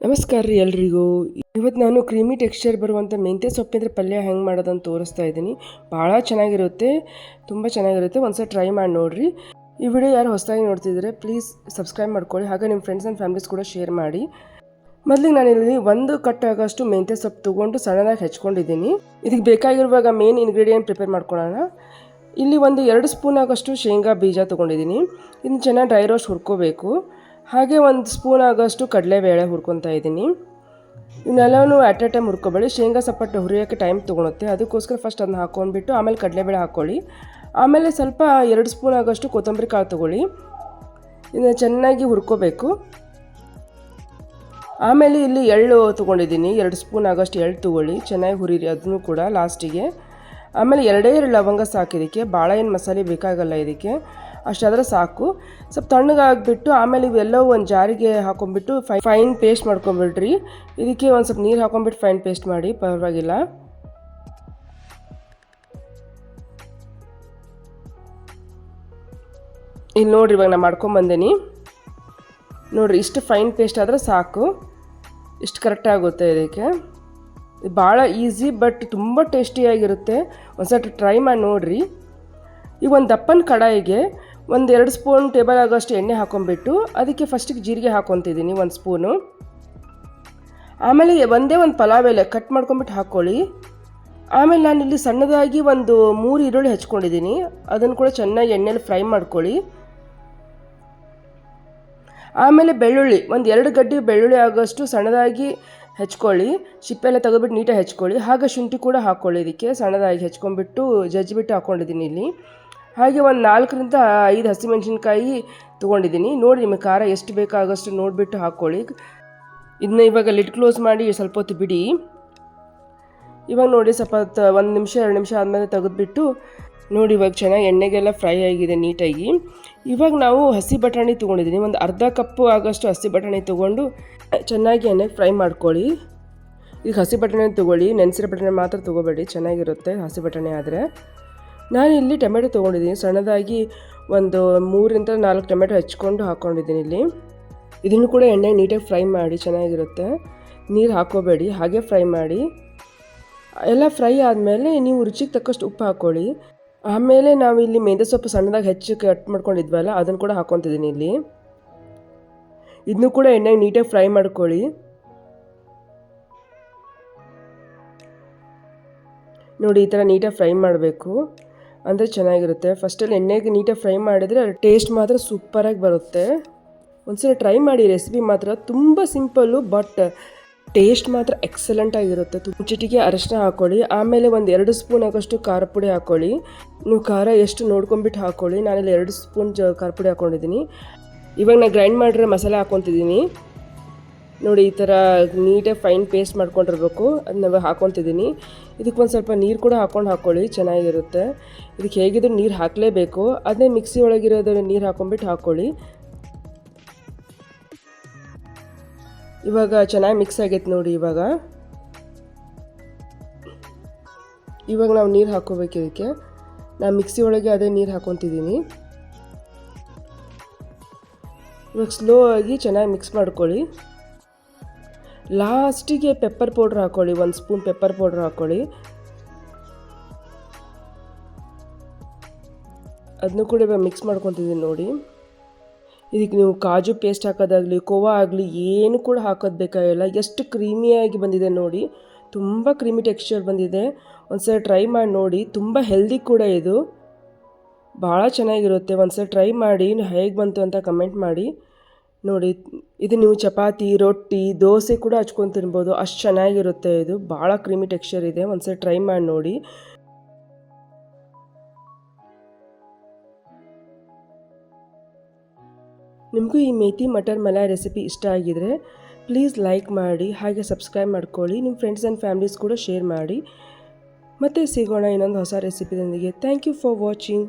ನಮಸ್ಕಾರ ರೀ ಎಲ್ರಿಗೂ. ಇವತ್ತು ನಾನು ಕ್ರೀಮಿ ಟೆಕ್ಸ್ಚರ್ ಬರುವಂಥ ಮೆಂತ್ಯ ಸೊಪ್ಪಿಂದ ಪಲ್ಯ ಹೆಂಗೆ ಮಾಡೋದಂತ ತೋರಿಸ್ತಾ ಇದ್ದೀನಿ. ಭಾಳ ಚೆನ್ನಾಗಿರುತ್ತೆ, ತುಂಬ ಚೆನ್ನಾಗಿರುತ್ತೆ. ಒಂದ್ಸಲ ಟ್ರೈ ಮಾಡಿ ನೋಡಿರಿ. ಈ ವಿಡಿಯೋ ಯಾರು ಹೊಸದಾಗಿ ನೋಡ್ತಿದ್ರೆ ಪ್ಲೀಸ್ ಸಬ್ಸ್ಕ್ರೈಬ್ ಮಾಡ್ಕೊಳ್ಳಿ, ಹಾಗೆ ನಿಮ್ಮ ಫ್ರೆಂಡ್ಸ್ ಆ್ಯಂಡ್ ಫ್ಯಾಮಿಲೀಸ್ ಕೂಡ ಶೇರ್ ಮಾಡಿ. ಮೊದಲಿಗೆ ನಾನಿಲ್ಲಿ 1 ಕಟ್ ಆಗೋಷ್ಟು ಮೆಂತ್ಯ ಸೊಪ್ಪು ತೊಗೊಂಡು ಸಣ್ಣದಾಗಿ ಹೆಚ್ಕೊಂಡಿದ್ದೀನಿ. ಇದಕ್ಕೆ ಬೇಕಾಗಿರುವಾಗ ಮೇನ್ ಇಂಗ್ರೀಡಿಯೆಂಟ್ ಪ್ರಿಪೇರ್ ಮಾಡ್ಕೊಳ್ಳೋಣ. ಇಲ್ಲಿ 2 ಸ್ಪೂನ್ ಆಗೋಷ್ಟು ಶೇಂಗಾ ಬೀಜ ತೊಗೊಂಡಿದ್ದೀನಿ. ಇದನ್ನು ಚೆನ್ನಾಗಿ ಡ್ರೈ ರೋಸ್ಟ್ ಹುರ್ಕೋಬೇಕು. ಹಾಗೆ 1 ಸ್ಪೂನ್ ಆಗೋಷ್ಟು ಕಡಲೆಬೇಳೆ ಹುರ್ಕೊತಾ ಇದ್ದೀನಿ. ಇವನ್ನೆಲ್ಲವೂ ಅಟ್ ಎ ಟೈಮ್ ಹುರ್ಕೋಬೇಡಿ, ಶೇಂಗಾ ಸಪ್ಪಟ್ಟು ಹುರಿಯೋಕ್ಕೆ ಟೈಮ್ ತೊಗೊಳುತ್ತೆ. ಅದಕ್ಕೋಸ್ಕರ ಫಸ್ಟ್ ಅದನ್ನ ಹಾಕ್ಕೊಂಡ್ಬಿಟ್ಟು ಆಮೇಲೆ ಕಡಲೆಬೇಳೆ ಹಾಕ್ಕೊಳ್ಳಿ. ಆಮೇಲೆ ಸ್ವಲ್ಪ 2 ಸ್ಪೂನ್ ಆಗೋಷ್ಟು ಕೊತ್ತಂಬರಿ ಕಾಳು ತೊಗೊಳ್ಳಿ. ಇದನ್ನು ಚೆನ್ನಾಗಿ ಹುರ್ಕೋಬೇಕು. ಆಮೇಲೆ ಇಲ್ಲಿ ಎಳ್ಳು ತೊಗೊಂಡಿದ್ದೀನಿ, 2 ಸ್ಪೂನ್ ಆಗೋಷ್ಟು ಎಳ್ಳು ತೊಗೊಳ್ಳಿ, ಚೆನ್ನಾಗಿ ಹುರಿರಿ ಅದನ್ನು ಕೂಡ ಲಾಸ್ಟಿಗೆ. ಆಮೇಲೆ 2 ಲವಂಗ ಸಾಕು, ಇದಕ್ಕೆ ಭಾಳ ಏನು ಮಸಾಲೆ ಬೇಕಾಗಲ್ಲ, ಇದಕ್ಕೆ ಅಷ್ಟಾದರೆ ಸಾಕು. ಸ್ವಲ್ಪ ತಣ್ಣಗಾಗಿಬಿಟ್ಟು ಆಮೇಲೆ ಇವೆಲ್ಲವೂ ಒಂದು ಜಾರಿಗೆ ಹಾಕೊಂಡ್ಬಿಟ್ಟು ಫೈನ್ ಪೇಸ್ಟ್ ಮಾಡ್ಕೊಂಬಿಡ್ರಿ. ಇದಕ್ಕೆ ಒಂದು ಸ್ವಲ್ಪ ನೀರು ಹಾಕೊಂಡ್ಬಿಟ್ಟು ಫೈನ್ ಪೇಸ್ಟ್ ಮಾಡಿ, ಪರವಾಗಿಲ್ಲ. ಇಲ್ಲಿ ನೋಡಿರಿ, ಇವಾಗ ನಾನು ಮಾಡ್ಕೊಂಬಂದೇನಿ ನೋಡಿರಿ. ಇಷ್ಟು ಫೈನ್ ಪೇಸ್ಟ್ ಆದರೆ ಸಾಕು, ಇಷ್ಟು ಕರೆಕ್ಟಾಗುತ್ತೆ. ಇದಕ್ಕೆ ಭಾಳ ಈಸಿ ಬಟ್ ತುಂಬ ಟೇಸ್ಟಿಯಾಗಿರುತ್ತೆ. ಒಂದ್ಸಲ ಟ್ರೈ ಮಾಡಿ ನೋಡಿರಿ. ಈಗ ಒಂದು ದಪ್ಪನ ಕಡಾಯಿಗೆ 2 ಸ್ಪೂನ್ ಟೇಬಲ್ ಆಗೋಷ್ಟು ಎಣ್ಣೆ ಹಾಕೊಂಡ್ಬಿಟ್ಟು ಅದಕ್ಕೆ ಫಸ್ಟಿಗೆ ಜೀರಿಗೆ ಹಾಕ್ಕೊತಿದ್ದೀನಿ 1 ಸ್ಪೂನು. ಆಮೇಲೆ ಒಂದು ಪಲಾವ್ ಎಲೆ ಕಟ್ ಮಾಡ್ಕೊಂಬಿಟ್ಟು ಹಾಕ್ಕೊಳ್ಳಿ. ಆಮೇಲೆ ನಾನಿಲ್ಲಿ ಸಣ್ಣದಾಗಿ 3 ಈರುಳ್ಳಿ ಹೆಚ್ಕೊಂಡಿದ್ದೀನಿ, ಅದನ್ನು ಕೂಡ ಚೆನ್ನಾಗಿ ಎಣ್ಣೆಲಿ ಫ್ರೈ ಮಾಡ್ಕೊಳ್ಳಿ. ಆಮೇಲೆ ಬೆಳ್ಳುಳ್ಳಿ 2 ಗಡ್ಡೆ ಬೆಳ್ಳುಳ್ಳಿ ಆಗೋಷ್ಟು ಸಣ್ಣದಾಗಿ ಹೆಚ್ಕೊಳ್ಳಿ, ಸಿಪ್ಪೆಲ್ಲ ತೆಗೆದ್ಬಿಟ್ಟು ನೀಟಾಗಿ ಹೆಚ್ಕೊಳ್ಳಿ. ಹಾಗೆ ಶುಂಠಿ ಕೂಡ ಹಾಕ್ಕೊಳ್ಳಿ, ಇದಕ್ಕೆ ಸಣ್ಣದಾಗಿ ಹೆಚ್ಕೊಂಡ್ಬಿಟ್ಟು ಜಜ್ಜಿಬಿಟ್ಟು ಹಾಕ್ಕೊಂಡಿದ್ದೀನಿ ಇಲ್ಲಿ. ಹಾಗೆ 4 to 5 ಹಸಿಮೆಣ್ಸಿನ್ಕಾಯಿ ತೊಗೊಂಡಿದ್ದೀನಿ. ನೋಡಿ ನಿಮಗೆ ಖಾರ ಎಷ್ಟು ಬೇಕಾಗೋಷ್ಟು ನೋಡಿಬಿಟ್ಟು ಹಾಕ್ಕೊಳ್ಳಿ. ಇದನ್ನ ಇವಾಗ ಲಿಡ್ ಕ್ಲೋಸ್ ಮಾಡಿ ಸ್ವಲ್ಪ ಹೊತ್ತು ಬಿಡಿ. ಇವಾಗ ನೋಡಿ ಸ್ವಲ್ಪ 1 ನಿಮಿಷ 2 ನಿಮಿಷ ಆದಮೇಲೆ ತೆಗೆದುಬಿಟ್ಟು ನೋಡಿ, ಇವಾಗ ಚೆನ್ನಾಗಿ ಎಣ್ಣೆಗೆಲ್ಲ ಫ್ರೈ ಆಗಿದೆ ನೀಟಾಗಿ. ಇವಾಗ ನಾವು ಹಸಿ ಬಟಾಣಿ ತೊಗೊಂಡಿದ್ದೀನಿ, ಒಂದು ಅರ್ಧ ಕಪ್ಪು ಆಗೋಷ್ಟು ಹಸಿ ಬಟಾಣಿ ತೊಗೊಂಡು ಚೆನ್ನಾಗಿ ಎಣ್ಣೆಗೆ ಫ್ರೈ ಮಾಡ್ಕೊಳ್ಳಿ. ಈಗ ಹಸಿ ಬಟಾಣಿ ತೊಗೊಳ್ಳಿ, ನೆನೆಸಿರೋ ಬಟಾಣಿ ಮಾತ್ರ ತೊಗೋಬೇಡಿ, ಚೆನ್ನಾಗಿರುತ್ತೆ ಹಸಿ ಬಟಾಣಿ ಆದರೆ. ನಾನಿಲ್ಲಿ ಟೊಮೆಟೊ ತೊಗೊಂಡಿದ್ದೀನಿ, ಸಣ್ಣದಾಗಿ 3 to 4 ಟೊಮೆಟೊ ಹೆಚ್ಕೊಂಡು ಹಾಕ್ಕೊಂಡಿದ್ದೀನಿ ಇಲ್ಲಿ. ಇದನ್ನು ಕೂಡ ಎಣ್ಣೆಗೆ ನೀಟಾಗಿ ಫ್ರೈ ಮಾಡಿ, ಚೆನ್ನಾಗಿರುತ್ತೆ. ನೀರು ಹಾಕೋಬೇಡಿ, ಹಾಗೆ ಫ್ರೈ ಮಾಡಿ. ಎಲ್ಲ ಫ್ರೈ ಆದಮೇಲೆ ನೀವು ರುಚಿಗೆ ತಕ್ಕಷ್ಟು ಉಪ್ಪು ಹಾಕ್ಕೊಳ್ಳಿ. ಆಮೇಲೆ ನಾವು ಇಲ್ಲಿ ಮೆಂತ್ಯ ಸೊಪ್ಪು ಸಣ್ಣದಾಗಿ ಹೆಚ್ಚು ಕಟ್ ಮಾಡ್ಕೊಂಡಿದ್ವಲ್ಲ, ಅದನ್ನು ಕೂಡ ಹಾಕ್ಕೊತಿದ್ದೀನಿ ಇಲ್ಲಿ. ಇದನ್ನು ಕೂಡ ಎಣ್ಣೆಗೆ ನೀಟಾಗಿ ಫ್ರೈ ಮಾಡ್ಕೊಳ್ಳಿ. ನೋಡಿ, ಈ ಥರ ನೀಟಾಗಿ ಫ್ರೈ ಮಾಡಬೇಕು, ಅಂದರೆ ಚೆನ್ನಾಗಿರುತ್ತೆ. ಫಸ್ಟಲ್ಲಿ ಎಣ್ಣೆಗೆ ನೀಟಾಗಿ ಫ್ರೈ ಮಾಡಿದರೆ ಟೇಸ್ಟ್ ಮಾತ್ರ ಸೂಪರಾಗಿ ಬರುತ್ತೆ. ಒಂದ್ಸಲ ಟ್ರೈ ಮಾಡಿ, ರೆಸಿಪಿ ಮಾತ್ರ ತುಂಬ ಸಿಂಪಲ್ಲು ಬಟ್ ಟೇಸ್ಟ್ ಮಾತ್ರ ಎಕ್ಸಲೆಂಟ್ ಆಗಿರುತ್ತೆ. ಚಿಟಿಕೆ ಅರಿಶಿನ ಹಾಕ್ಕೊಳ್ಳಿ. ಆಮೇಲೆ 2 ಸ್ಪೂನ್ ಆಗೋಷ್ಟು ಖಾರ ಪುಡಿ ಹಾಕ್ಕೊಳ್ಳಿ. ನೀವು ಖಾರ ಎಷ್ಟು ನೋಡ್ಕೊಂಬಿಟ್ಟು ಹಾಕ್ಕೊಳ್ಳಿ. ನಾನಿಲ್ಲಿ 2 ಸ್ಪೂನ್ ಖಾರ ಪುಡಿ ಹಾಕ್ಕೊಂಡಿದ್ದೀನಿ. ಇವಾಗ ನಾನು ಗ್ರೈಂಡ್ ಮಾಡಿರೋ ಮಸಾಲೆ ಹಾಕ್ಕೊತಿದ್ದೀನಿ. ನೋಡಿ, ಈ ಥರ ನೀಟಾಗಿ ಫೈನ್ ಪೇಸ್ಟ್ ಮಾಡ್ಕೊಂಡಿರ್ಬೇಕು, ಅದನ್ನ ಹಾಕ್ಕೊತಿದ್ದೀನಿ. ಇದಕ್ಕೆ ಒಂದು ಸ್ವಲ್ಪ ನೀರು ಕೂಡ ಹಾಕ್ಕೊಳ್ಳಿ, ಚೆನ್ನಾಗಿರುತ್ತೆ. ಇದಕ್ಕೆ ಹೇಗಿದ್ರು ನೀರು ಹಾಕಲೇಬೇಕು. ಅದನ್ನೇ ಮಿಕ್ಸಿ ಒಳಗಿರೋದನ್ನು ನೀರು ಹಾಕ್ಕೊಂಬಿಟ್ಟು ಹಾಕ್ಕೊಳ್ಳಿ. ಇವಾಗ ಚೆನ್ನಾಗಿ ಮಿಕ್ಸ್ ಆಗೈತೆ ನೋಡಿ. ಇವಾಗ ನಾವು ನೀರು ಹಾಕ್ಕೋಬೇಕು. ಇದಕ್ಕೆ ನಾನು ಮಿಕ್ಸಿ ಒಳಗೆ ಅದೇ ನೀರು ಹಾಕ್ಕೊತಿದ್ದೀನಿ. ಇವಾಗ ಸ್ಲೋ ಆಗಿ ಚೆನ್ನಾಗಿ ಮಿಕ್ಸ್ ಮಾಡ್ಕೊಳ್ಳಿ. ಲಾಸ್ಟಿಗೆ ಪೆಪ್ಪರ್ ಪೌಡ್ರ್ ಹಾಕ್ಕೊಳ್ಳಿ, 1 ಸ್ಪೂನ್ ಪೆಪ್ಪರ್ ಪೌಡ್ರ್ ಹಾಕ್ಕೊಳ್ಳಿ. ಅದನ್ನು ಕೂಡ ಇವಾಗ ಮಿಕ್ಸ್ ಮಾಡ್ಕೊತಿದ್ದೀನಿ ನೋಡಿ. ಇದಕ್ಕೆ ನೀವು ಕಾಜು ಪೇಸ್ಟ್ ಹಾಕೋದಾಗಲಿ, ಕೋವಾ ಆಗಲಿ ಏನು ಕೂಡ ಹಾಕೋದು ಬೇಕಾಗಿಲ್ಲ. ಎಷ್ಟು ಕ್ರೀಮಿಯಾಗಿ ಬಂದಿದೆ ನೋಡಿ, ತುಂಬ ಕ್ರೀಮಿ ಟೆಕ್ಸ್ಚರ್ ಬಂದಿದೆ. ಒಂದ್ಸಲ ಟ್ರೈ ಮಾಡಿ ನೋಡಿ, ತುಂಬ ಹೆಲ್ದಿ ಕೂಡ ಇದು, ಭಾಳ ಚೆನ್ನಾಗಿರುತ್ತೆ. ಒಂದ್ಸಲ ಟ್ರೈ ಮಾಡಿ, ಹೇಗೆ ಬಂತು ಅಂತ ಕಮೆಂಟ್ ಮಾಡಿ. ನೋಡಿ, ಇದು ನೀವು ಚಪಾತಿ, ರೊಟ್ಟಿ, ದೋಸೆ ಕೂಡ ಹಚ್ಕೊಂಡು ತಿನ್ಬೋದು, ಅಷ್ಟು ಚೆನ್ನಾಗಿರುತ್ತೆ. ಇದು ಭಾಳ ಕ್ರೀಮಿ ಟೆಕ್ಸ್ಚರ್ ಇದೆ, ಒಂದ್ಸಲ ಟ್ರೈ ಮಾಡಿ ನೋಡಿ. ನಿಮಗೂ ಈ ಮೇಥಿ ಮಟರ್ ಮಲಾಯ್ ರೆಸಿಪಿ ಇಷ್ಟ ಆಗಿದರೆ ಪ್ಲೀಸ್ ಲೈಕ್ ಮಾಡಿ, ಹಾಗೆ ಸಬ್ಸ್ಕ್ರೈಬ್ ಮಾಡ್ಕೊಳ್ಳಿ. ನಿಮ್ಮ ಫ್ರೆಂಡ್ಸ್ ಆ್ಯಂಡ್ ಫ್ಯಾಮಿಲೀಸ್ ಕೂಡ ಶೇರ್ ಮಾಡಿ. ಮತ್ತೆ ಸಿಗೋಣ ಇನ್ನೊಂದು ಹೊಸ ರೆಸಿಪಿದೊಂದಿಗೆ. Thank you for watching.